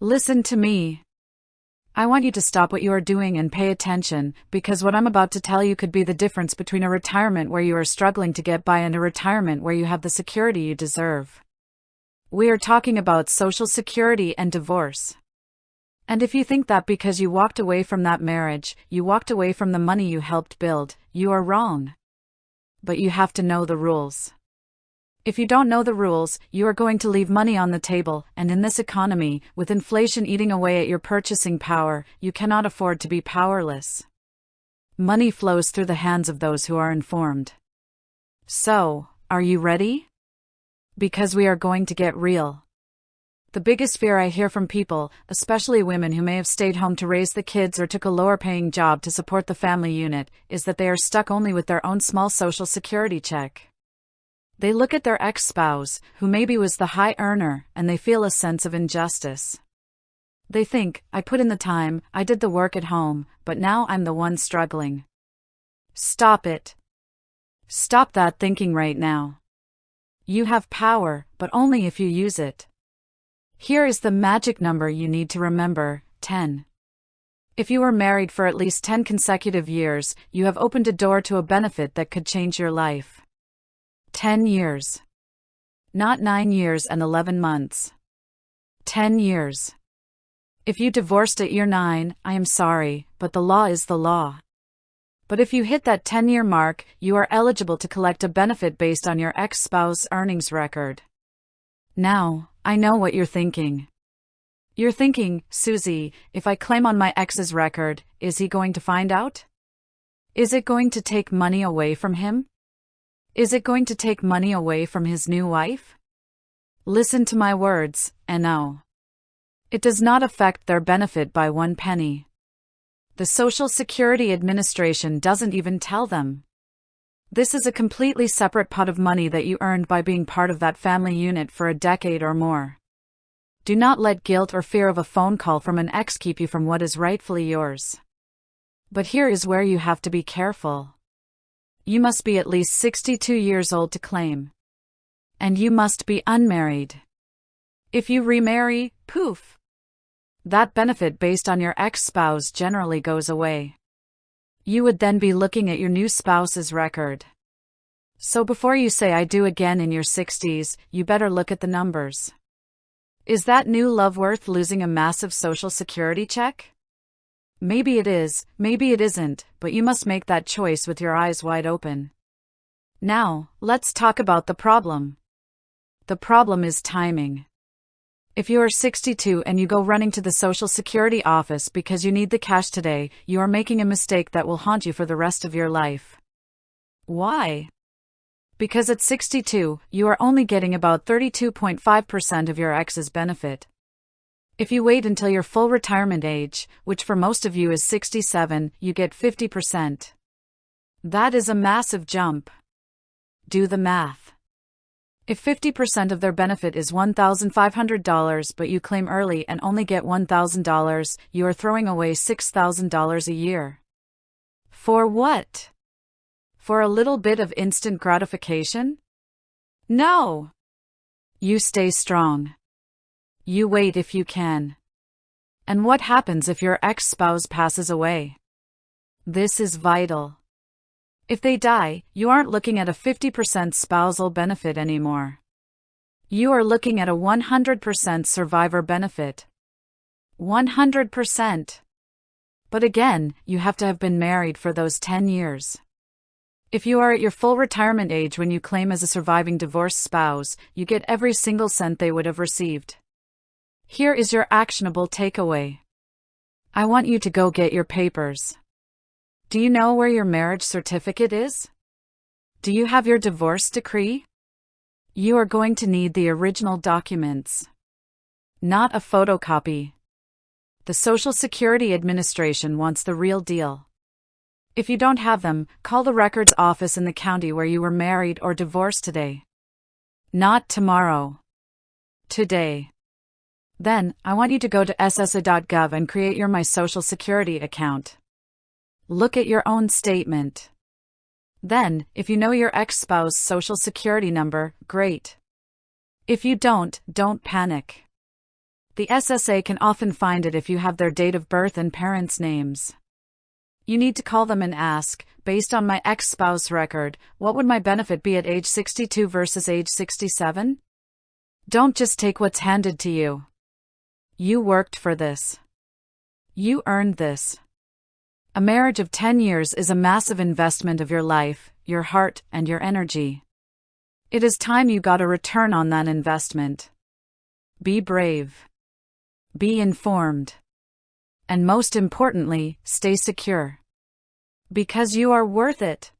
Listen to me. I want you to stop what you are doing and pay attention, because what I'm about to tell you could be the difference between a retirement where you are struggling to get by and a retirement where you have the security you deserve. We are talking about Social Security and divorce. And if you think that because you walked away from that marriage, you walked away from the money you helped build, you are wrong. But you have to know the rules. If you don't know the rules, you are going to leave money on the table, and in this economy, with inflation eating away at your purchasing power, you cannot afford to be powerless. Money flows through the hands of those who are informed. So, are you ready? Because we are going to get real. The biggest fear I hear from people, especially women who may have stayed home to raise the kids or took a lower-paying job to support the family unit, is that they are stuck only with their own small Social Security check. They look at their ex-spouse, who maybe was the high earner, and they feel a sense of injustice. They think, I put in the time, I did the work at home, but now I'm the one struggling. Stop it. Stop that thinking right now. You have power, but only if you use it. Here is the magic number you need to remember, 10. If you were married for at least 10 consecutive years, you have opened a door to a benefit that could change your life. 10 years. Not 9 years and 11 months. 10 years. If you divorced at year 9, I am sorry, but the law is the law. But if you hit that 10-year mark, you are eligible to collect a benefit based on your ex-spouse's earnings record. Now, I know what you're thinking. You're thinking, Susie, if I claim on my ex's record, is he going to find out? Is it going to take money away from him? Is it going to take money away from his new wife? Listen to my words, and no. It does not affect their benefit by 1 penny. The Social Security Administration doesn't even tell them. This is a completely separate pot of money that you earned by being part of that family unit for a decade or more. Do not let guilt or fear of a phone call from an ex keep you from what is rightfully yours. But here is where you have to be careful. You must be at least 62 years old to claim. And you must be unmarried. If you remarry, poof. That benefit based on your ex-spouse generally goes away. You would then be looking at your new spouse's record. So before you say I do again in your 60s, you better look at the numbers. Is that new love worth losing a massive Social Security check? Maybe it is, maybe it isn't, but you must make that choice with your eyes wide open. Now, let's talk about the problem. The problem is timing. If you are 62 and you go running to the Social Security office because you need the cash today, you are making a mistake that will haunt you for the rest of your life. Why? Because at 62, you are only getting about 32.5% of your ex's benefit. If you wait until your full retirement age, which for most of you is 67, you get 50%. That is a massive jump. Do the math. If 50% of their benefit is $1,500 but you claim early and only get $1,000, you are throwing away $6,000 a year. For what? For a little bit of instant gratification? No. You stay strong. You wait if you can. And what happens if your ex-spouse passes away? This is vital. If they die, you aren't looking at a 50% spousal benefit anymore. You are looking at a 100% survivor benefit. 100%. But again, you have to have been married for those 10 years. If you are at your full retirement age when you claim as a surviving divorced spouse, you get every single cent they would have received. Here is your actionable takeaway. I want you to go get your papers. Do you know where your marriage certificate is? Do you have your divorce decree? You are going to need the original documents. Not a photocopy. The Social Security Administration wants the real deal. If you don't have them, call the records office in the county where you were married or divorced today. Not tomorrow. Today. Then, I want you to go to ssa.gov and create your My Social Security account. Look at your own statement. Then, if you know your ex-spouse's Social Security number, great. If you don't panic. The SSA can often find it if you have their date of birth and parents' names. You need to call them and ask, based on my ex-spouse record, what would my benefit be at age 62 versus age 67? Don't just take what's handed to you. You worked for this. You earned this. A marriage of 10 years is a massive investment of your life, your heart, and your energy. It is time you got a return on that investment. Be brave. Be informed. And most importantly, stay secure. Because you are worth it.